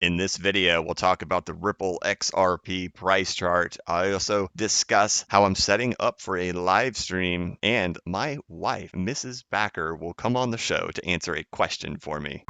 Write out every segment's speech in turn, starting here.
In this video, we'll talk about the Ripple XRP price chart. I also discuss how I'm setting up for a live stream, and my wife, Mrs. Backer, will come on the show to answer a question for me.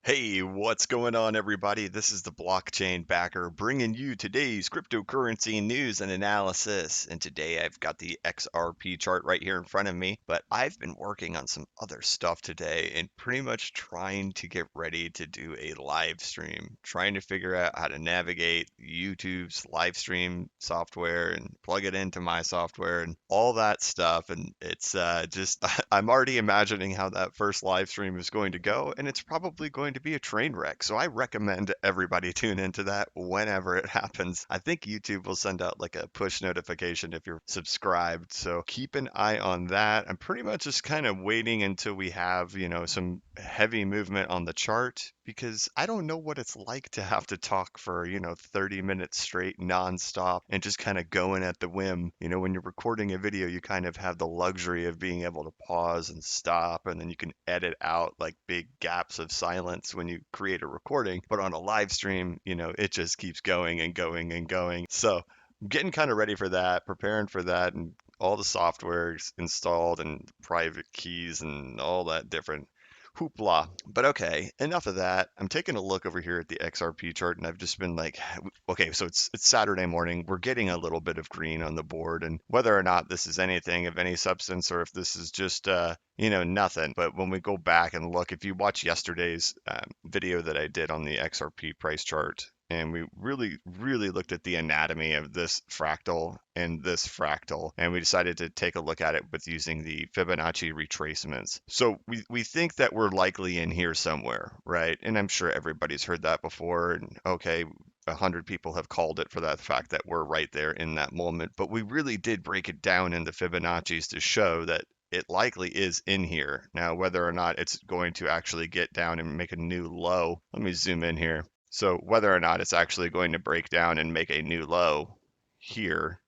Hey, what's going on, everybody? This is the Blockchain Backer bringing you today's cryptocurrency news and analysis. And today I've got the XRP chart right here in front of me, but I've been working on some other stuff today and pretty much trying to get ready to do a live stream, trying to figure out how to navigate YouTube's live stream software and plug it into my software and all that stuff. And it's just, I'm already imagining how that first live stream is going to go, and it's probably going to be a train wreck. So I recommend everybody tune into that whenever it happens. I think YouTube will send out like a push notification if you're subscribed. So keep an eye on that. I'm pretty much just kind of waiting until we have, some heavy movement on the chart because I don't know what it's like to have to talk for, 30 minutes straight nonstop and just kind of going at the whim. When you're recording a video, you kind of have the luxury of being able to pause and stop, and then you can edit out like big gaps of silence when you create a recording. But on a live stream, it just keeps going and going and going. So I'm getting kind of ready for that, preparing for that, and all the software installed and private keys and all that different hoopla. But okay, enough of that. I'm taking a look over here at the XRP chart, and I've just been like, okay, so it's Saturday morning. We're getting a little bit of green on the board, and whether or not this is anything of any substance or if this is just nothing. But when we go back and look, if you watch yesterday's video that I did on the XRP price chart, and we really looked at the anatomy of this fractal and this fractal, and we decided to take a look at it with using the Fibonacci retracements. So we think that we're likely in here somewhere, right? And I'm sure everybody's heard that before, and okay, 100 people have called it for that fact that we're right there in that moment, but we really did break it down into Fibonacci's to show that it likely is in here. Now, whether or not it's going to actually get down and make a new low, let me zoom in here. So whether or not it's actually going to break down and make a new low here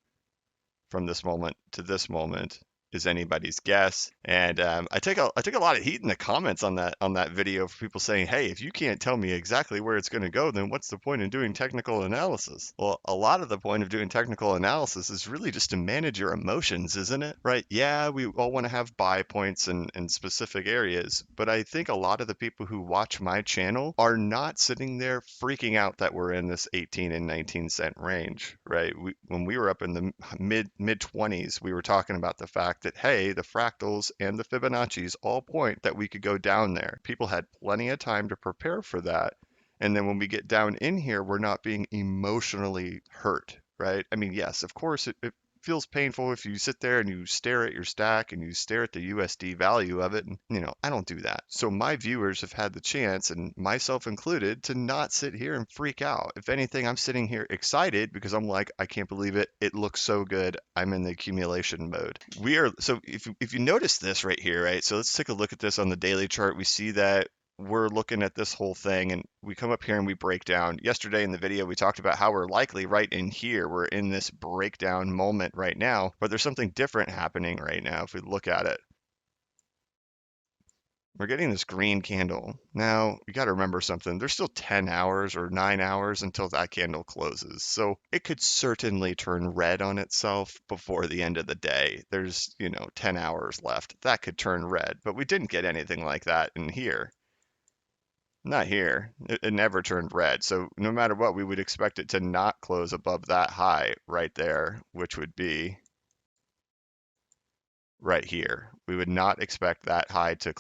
from this moment to this moment is anybody's guess. And I take a lot of heat in the comments on that video for people saying, hey, if you can't tell me exactly where it's going to go, then what's the point in doing technical analysis? Well, a lot of the point of doing technical analysis is really just to manage your emotions, isn't it? Right? Yeah, we all want to have buy points in specific areas, but I think a lot of the people who watch my channel are not sitting there freaking out that we're in this 18 and 19 cent range, right? When we were up in the mid 20s, we were talking about the fact that, hey, the fractals and the Fibonacci's all point that we could go down there. People had plenty of time to prepare for that. And then when we get down in here, we're not being emotionally hurt, right? I mean, yes, of course, it feels painful if you sit there and you stare at your stack and you stare at the USD value of it. And, I don't do that. So my viewers have had the chance, and myself included, to not sit here and freak out. If anything, I'm sitting here excited because I'm like, I can't believe it. It looks so good. I'm in the accumulation mode. So if you notice this right here, right? So let's take a look at this on the daily chart. We see that we're looking at this whole thing, and we come up here and we break down. Yesterday in the video, we talked about how we're likely right in here. We're in this breakdown moment right now, but there's something different happening right now if we look at it. We're getting this green candle. Now, you got to remember something. There's still 10 hours or 9 hours until that candle closes. So it could certainly turn red on itself before the end of the day. There's, 10 hours left. That could turn red, but we didn't get anything like that in here. Not here. It never turned red. So no matter what, we would expect it to not close above that high right there, which would be right here. We would not expect that high to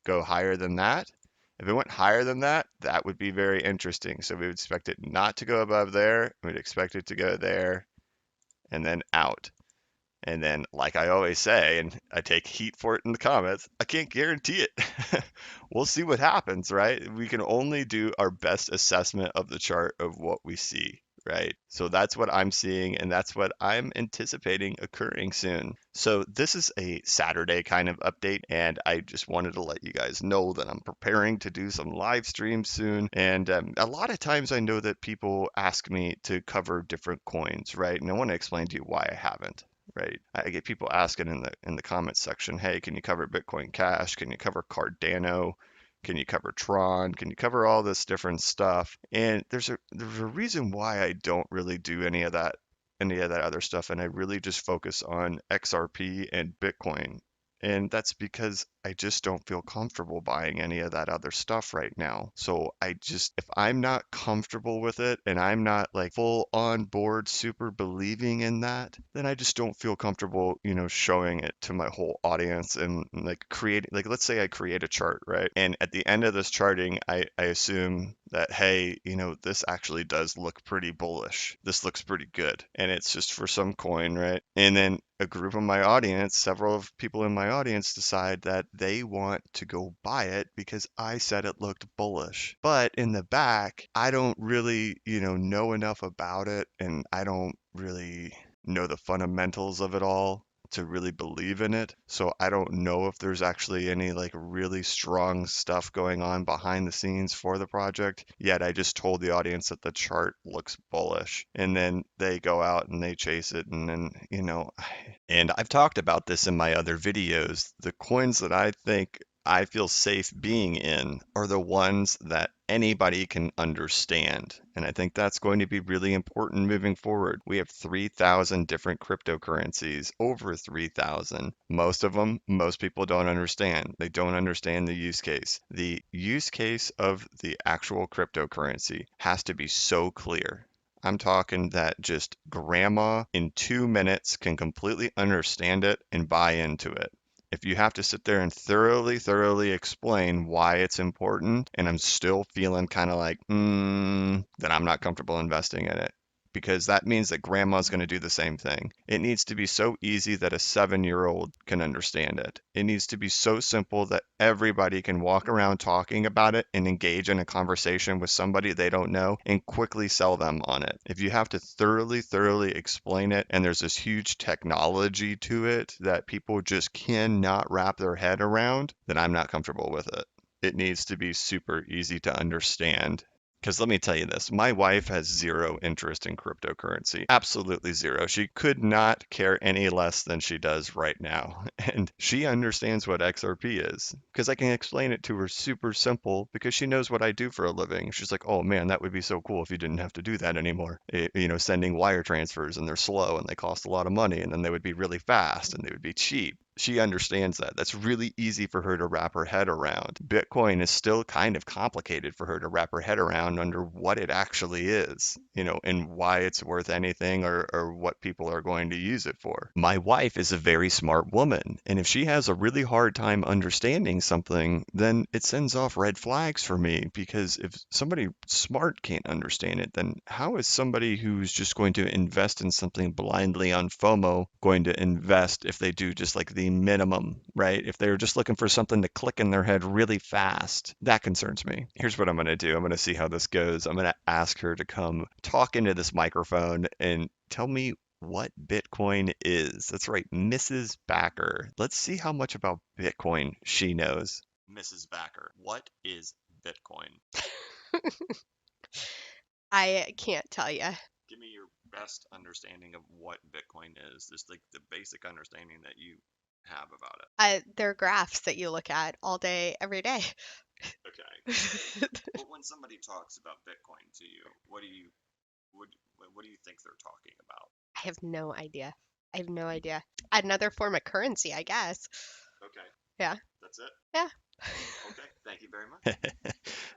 go higher than that. If it went higher than that, that would be very interesting. So we would expect it not to go above there. We'd expect it to go there and then out. And then, like I always say, and I take heat for it in the comments, I can't guarantee it. We'll see what happens, right? We can only do our best assessment of the chart of what we see, right? So that's what I'm seeing, and that's what I'm anticipating occurring soon. So this is a Saturday kind of update, and I just wanted to let you guys know that I'm preparing to do some live streams soon. And a lot of times I know that people ask me to cover different coins, right? And I want to explain to you why I haven't. Right. I get people asking in the comments section, hey, can you cover Bitcoin Cash? Can you cover Cardano? Can you cover Tron? Can you cover all this different stuff? And there's a reason why I don't really do any of that other stuff, and I really just focus on XRP and Bitcoin. And that's because I just don't feel comfortable buying any of that other stuff right now. So if I'm not comfortable with it and I'm not like full on board, super believing in that, then I just don't feel comfortable, showing it to my whole audience and like creating, like, let's say I create a chart, right? And at the end of this charting, I assume that, hey, this actually does look pretty bullish. This looks pretty good. And it's just for some coin, right? And then a group of my audience, several of people in my audience decide that they want to go buy it because I said it looked bullish. But in the back, I don't really, know enough about it, and I don't really know the fundamentals of it all to really believe in it. So I don't know if there's actually any like really strong stuff going on behind the scenes for the project. Yet I just told the audience that the chart looks bullish. And then they go out and they chase it. And then, and I've talked about this in my other videos. The coins that I think I feel safe being in are the ones that anybody can understand. And I think that's going to be really important moving forward. We have 3,000 different cryptocurrencies, over 3,000. Most of them, most people don't understand. They don't understand the use case. The use case of the actual cryptocurrency has to be so clear. I'm talking that just grandma in 2 minutes can completely understand it and buy into it. If you have to sit there and thoroughly explain why it's important, and I'm still feeling kind of like, then I'm not comfortable investing in it. Because that means that grandma's going to do the same thing. It needs to be so easy that a 7-year-old can understand it. It needs to be so simple that everybody can walk around talking about it and engage in a conversation with somebody they don't know and quickly sell them on it. If you have to thoroughly explain it, and there's this huge technology to it that people just cannot wrap their head around, then I'm not comfortable with it. It needs to be super easy to understand. Because let me tell you this, my wife has zero interest in cryptocurrency. Absolutely zero. She could not care any less than she does right now. And she understands what XRP is because I can explain it to her super simple because she knows what I do for a living. She's like, oh man, that would be so cool if you didn't have to do that anymore. Sending wire transfers, and they're slow and they cost a lot of money, and then they would be really fast and they would be cheap. She understands that. That's really easy for her to wrap her head around. Bitcoin is still kind of complicated for her to wrap her head around under what it actually is, and why it's worth anything, or what people are going to use it for. My wife is a very smart woman, and if she has a really hard time understanding something, then it sends off red flags for me, because if somebody smart can't understand it, then how is somebody who's just going to invest in something blindly on FOMO going to invest if they do just like the minimum, right? If they're just looking for something to click in their head really fast, that concerns me. Here's what I'm going to do. I'm going to see how this goes. I'm going to ask her to come talk into this microphone and tell me what Bitcoin is. That's right, Mrs. Backer. Let's see how much about Bitcoin she knows. Mrs. Backer, what is Bitcoin? I can't tell you. Give me your best understanding of what Bitcoin is, just like the basic understanding that you have about They're graphs that you look at all day, every day. it. Okay. But when somebody talks about Bitcoin to you, what, what do you think they're talking about? I have no idea. I have no idea. Another form of currency, I guess. Okay. Yeah. That's it? Yeah. Okay. Thank you very much.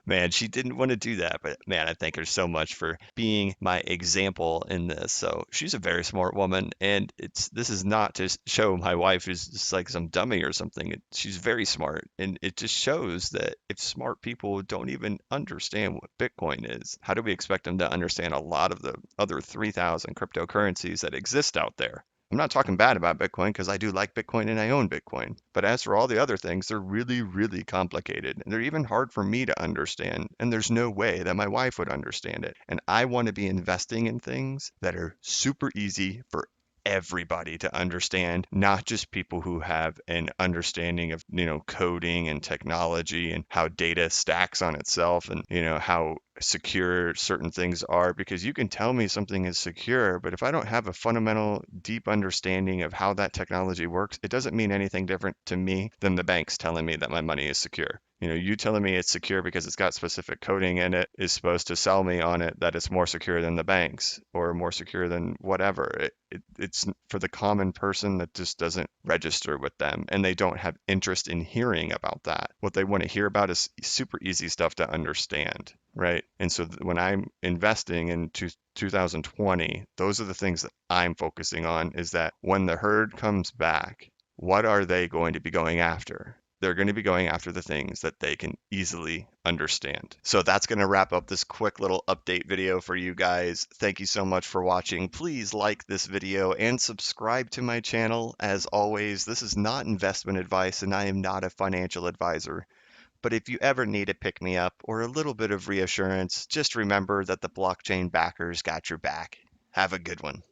Man, she didn't want to do that, but man, I thank her so much for being my example in this. So she's a very smart woman, and this is not to show my wife is just like some dummy or something. She's very smart, and it just shows that if smart people don't even understand what Bitcoin is, how do we expect them to understand a lot of the other 3,000 cryptocurrencies that exist out there? I'm not talking bad about Bitcoin because I do like Bitcoin and I own Bitcoin. But as for all the other things, they're really, really complicated. And they're even hard for me to understand. And there's no way that my wife would understand it. And I want to be investing in things that are super easy for everybody to understand, not just people who have an understanding of, coding and technology and how data stacks on itself and, how secure certain things are. Because you can tell me something is secure, but if I don't have a fundamental, deep understanding of how that technology works, it doesn't mean anything different to me than the banks telling me that my money is secure. You telling me it's secure because it's got specific coding in it is supposed to sell me on it that it's more secure than the banks or more secure than whatever. It's for the common person that just doesn't register with them and they don't have interest in hearing about that. What they want to hear about is super easy stuff to understand, right? And so when I'm investing in 2020, those are the things that I'm focusing on is that when the herd comes back, what are they going to be going after? They're going to be going after the things that they can easily understand. So that's going to wrap up this quick little update video for you guys. Thank you so much for watching. Please like this video and subscribe to my channel. As always, this is not investment advice and I am not a financial advisor. But if you ever need a pick me up or a little bit of reassurance, just remember that the blockchain backers got your back. Have a good one.